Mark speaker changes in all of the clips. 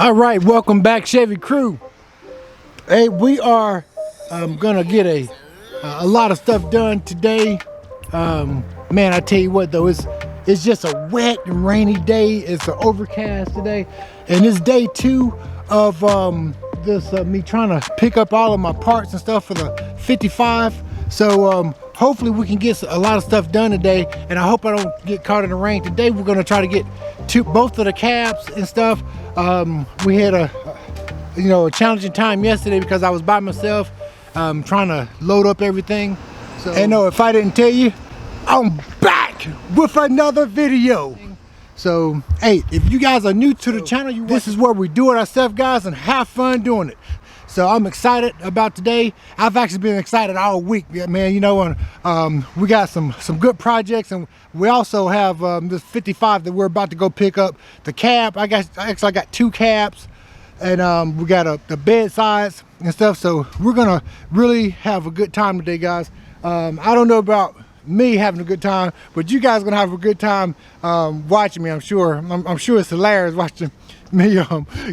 Speaker 1: All right, welcome back, Chevy crew. Hey, we are gonna get a lot of stuff done today. Man, I tell you what though, it's just a wet and rainy day. It's an overcast today, and it's day 2 of me trying to pick up all of my parts and stuff for the 55. So hopefully we can get a lot of stuff done today, and I hope I don't get caught in the rain. Today we're gonna try to get both of the cabs and stuff. We had a challenging time yesterday because I was by myself trying to load up everything. So, and no, if I didn't tell you, I'm back with another video. So hey, if you guys are new to the channel, this is where we do it ourselves, guys, and have fun doing it. So I'm excited about today. I've actually been excited all week, man. You know, and we got some good projects, and we also have this 55 that we're about to go pick up. The cab, I got 2 cabs, and we got the bed sides and stuff. So we're gonna really have a good time today, guys. I don't know about me having a good time, but you guys are gonna have a good time watching me. I'm sure. I'm sure it's hilarious watching me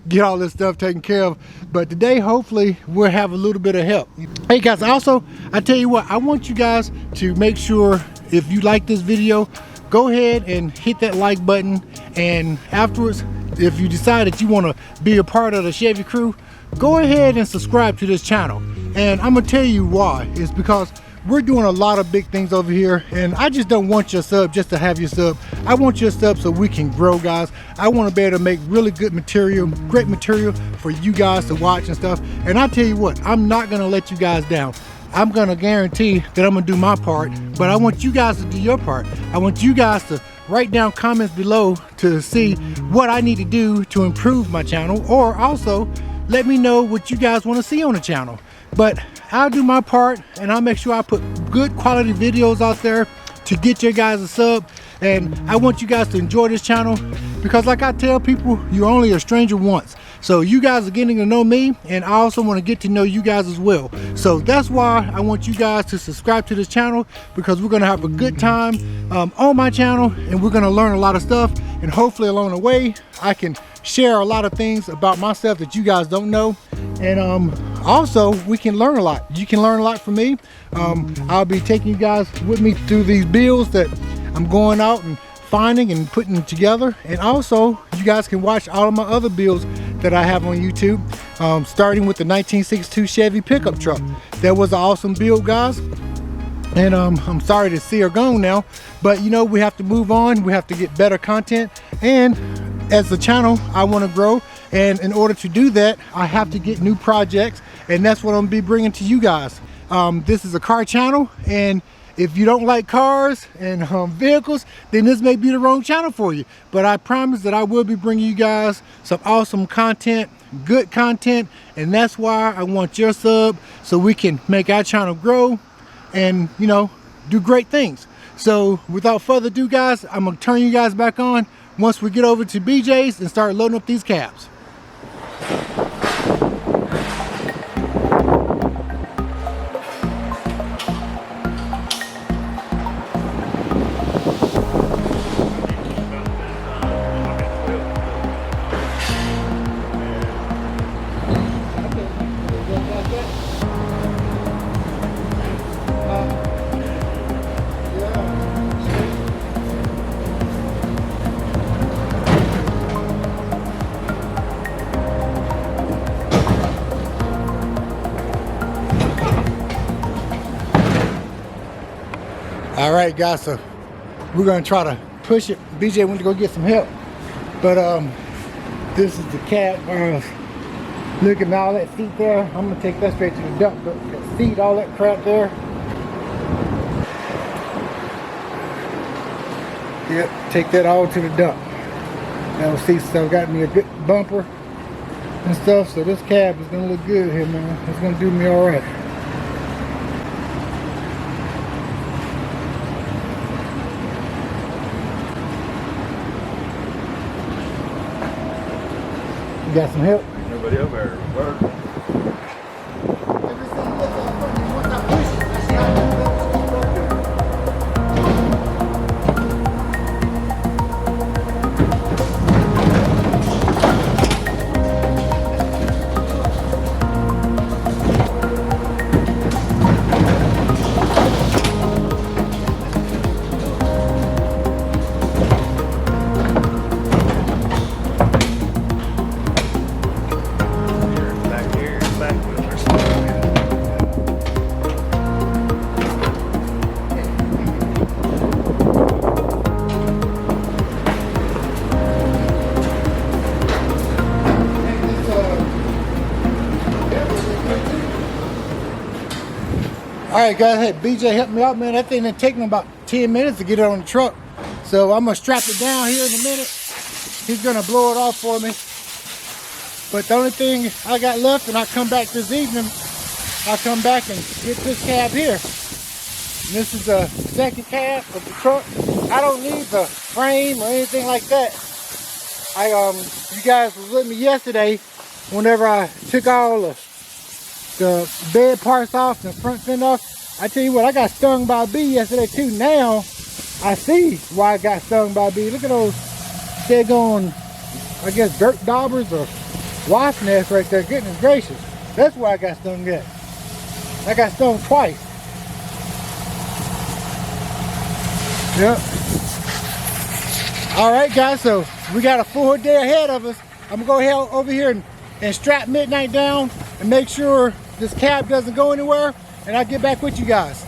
Speaker 1: get all this stuff taken care of. But today hopefully we'll have a little bit of help. Hey guys, also I tell you what, I want you guys to make sure, if you like this video, go ahead and hit that like button, and afterwards, if you decide that you want to be a part of the Chevy crew, go ahead and subscribe to this channel. And I'm gonna tell you why. It's because we're doing a lot of big things over here, and I just don't want your sub just to have your sub. I want your sub so we can grow, guys. I want to be able to make really good material, great material for you guys to watch and stuff. And I tell you what, I'm not gonna let you guys down. I'm gonna guarantee that I'm gonna do my part, but I want you guys to do your part. I want you guys to write down comments below to see what I need to do to improve my channel, or also let me know what you guys want to see on the channel. But I'll do my part, and I'll make sure I put good quality videos out there to get your guys a sub. And I want you guys to enjoy this channel, because like I tell people, you're only a stranger once. So you guys are getting to know me, and I also want to get to know you guys as well. So that's why I want you guys to subscribe to this channel, because we're going to have a good time on my channel, and we're going to learn a lot of stuff. And hopefully along the way, I can share a lot of things about myself that you guys don't know. And also we can learn a lot. You can learn a lot from me. I'll be taking you guys with me through these builds that I'm going out and finding and putting them together. And also you guys can watch all of my other builds that I have on YouTube, starting with the 1962 Chevy pickup truck. That was an awesome build, guys. And I'm sorry to see her gone now, but you know, we have to move on. We have to get better content, and as a channel I want to grow, and in order to do that I have to get new projects, and that's what I'm gonna be bringing to you guys. This is a car channel, and if you don't like cars and vehicles, then this may be the wrong channel for you. But I promise that I will be bringing you guys some awesome content, good content, and that's why I want your sub, so we can make our channel grow and, you know, do great things. So without further ado, guys, I'm gonna turn you guys back on once we get over to BJ's and start loading up these cabs. All right, guys, so we're gonna try to push it. BJ went to go get some help, but this is the cab. Look at all that seat there. I'm gonna take that straight to the dump. But that seat, all that crap there. Yep, take that all to the dump. Now see, so got me a good bumper and stuff. So this cab is gonna look good here, man. It's gonna do me all right. You got some help?
Speaker 2: Nobody over there. Work.
Speaker 1: All right, guys, hey, BJ helped me out, man. That thing didn't take me about 10 minutes to get it on the truck. So I'm gonna strap it down here in a minute. He's gonna blow it off for me. But the only thing I got left, and I come back this evening, I'll come back and get this cab here. And this is the second cab of the truck. I don't need the frame or anything like that. You guys was with me yesterday whenever I took all the bed parts off and the front fender off. I tell you what, I got stung by a bee yesterday too. Now I see why I got stung by a bee. Look at those daggone, I guess, dirt daubers or wasp nests right there. Goodness gracious. That's why I got stung at. I got stung twice. Yep. All right, guys, so we got a full day ahead of us. I'm gonna go over here and strap Midnight down and make sure this cab doesn't go anywhere, and I'll get back with you guys.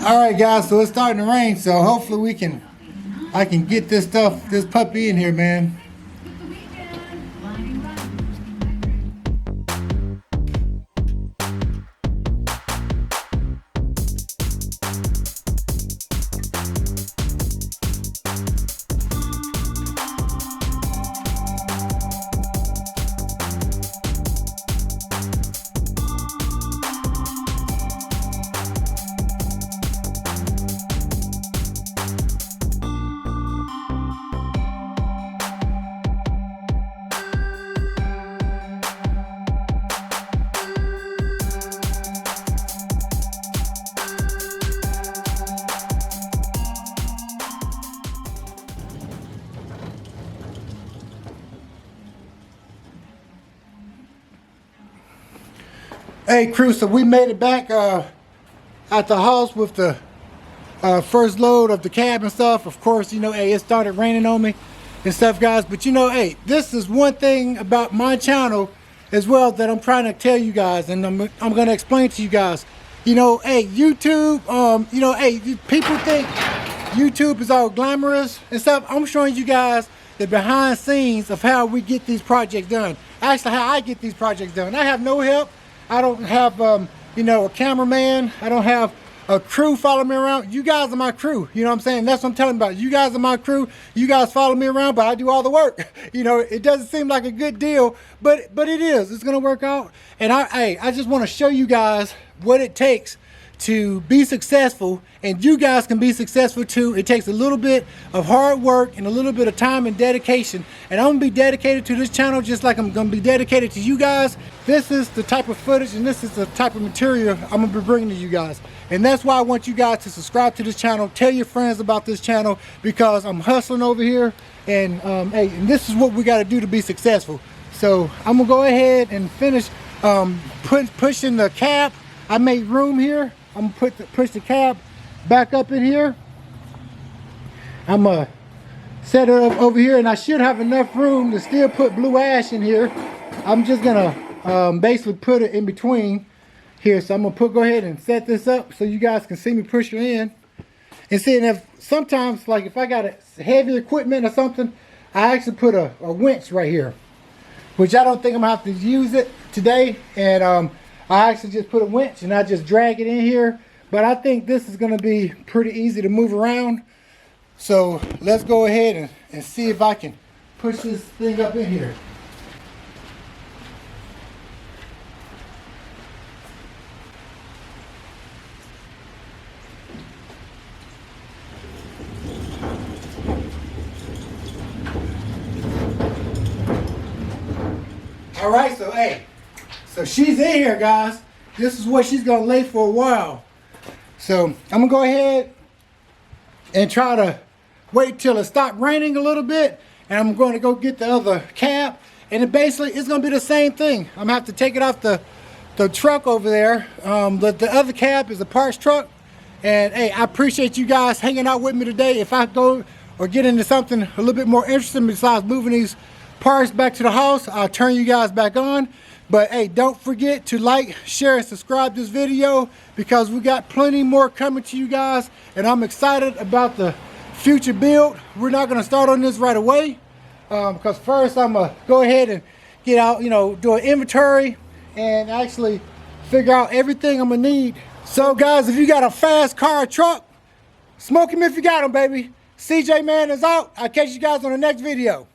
Speaker 1: All right, guys, so it's starting to rain, so hopefully I can get this puppy in here, man. Hey, crew, so we made it back at the house with the first load of the cab and stuff. Of course, you know, hey, it started raining on me and stuff, guys. But you know, hey, this is one thing about my channel as well that I'm trying to tell you guys, and I'm going to explain to you guys. You know, hey, YouTube, you know, hey, people think YouTube is all glamorous and stuff. I'm showing you guys the behind scenes of how we get these projects done. Actually, how I get these projects done. I have no help. I don't have, you know, a cameraman. I don't have a crew following me around. You guys are my crew. You know what I'm saying? That's what I'm telling about. You guys are my crew. You guys follow me around, but I do all the work. You know, it doesn't seem like a good deal, but it is. It's going to work out. And I just want to show you guys what it takes to be successful, and you guys can be successful too. It takes a little bit of hard work and a little bit of time and dedication, and I'm gonna be dedicated to this channel just like I'm gonna be dedicated to you guys. This is the type of footage and this is the type of material I'm gonna be bringing to you guys, and that's why I want you guys to subscribe to this channel. Tell your friends about this channel, because I'm hustling over here, and hey, and this is what we got to do to be successful. So I'm gonna go ahead and finish pushing the cab. I made room here. I'm gonna push the cab back up in here. I'm gonna set it up over here, and I should have enough room to still put blue ash in here. I'm just gonna basically put it in between here. So I'm gonna go ahead and set this up so you guys can see me push her in. And seeing if sometimes, like if I got a heavy equipment or something, I actually put a winch right here, which I don't think I'm gonna have to use it today. And I actually just put a winch and I just drag it in here. But I think this is going to be pretty easy to move around. So let's go ahead and see if I can push this thing up in here. All right, so hey, so she's in here, guys. This is what she's gonna lay for a while. So I'm gonna go ahead and try to wait till it stopped raining a little bit, and I'm going to go get the other cab, and it basically it's gonna be the same thing. I'm gonna have to take it off the truck over there. But the other cab is a parts truck. And hey, I appreciate you guys hanging out with me today. If I go or get into something a little bit more interesting besides moving these parts back to the house, I'll turn you guys back on. But hey, don't forget to like, share, and subscribe this video, because we got plenty more coming to you guys, and I'm excited about the future build. We're not gonna start on this right away, because first I'm gonna go ahead and get out, you know, do an inventory and actually figure out everything I'm gonna need. So guys, if you got a fast car or truck, smoke him if you got them, baby. CJ Man is out. I'll catch you guys on the next video.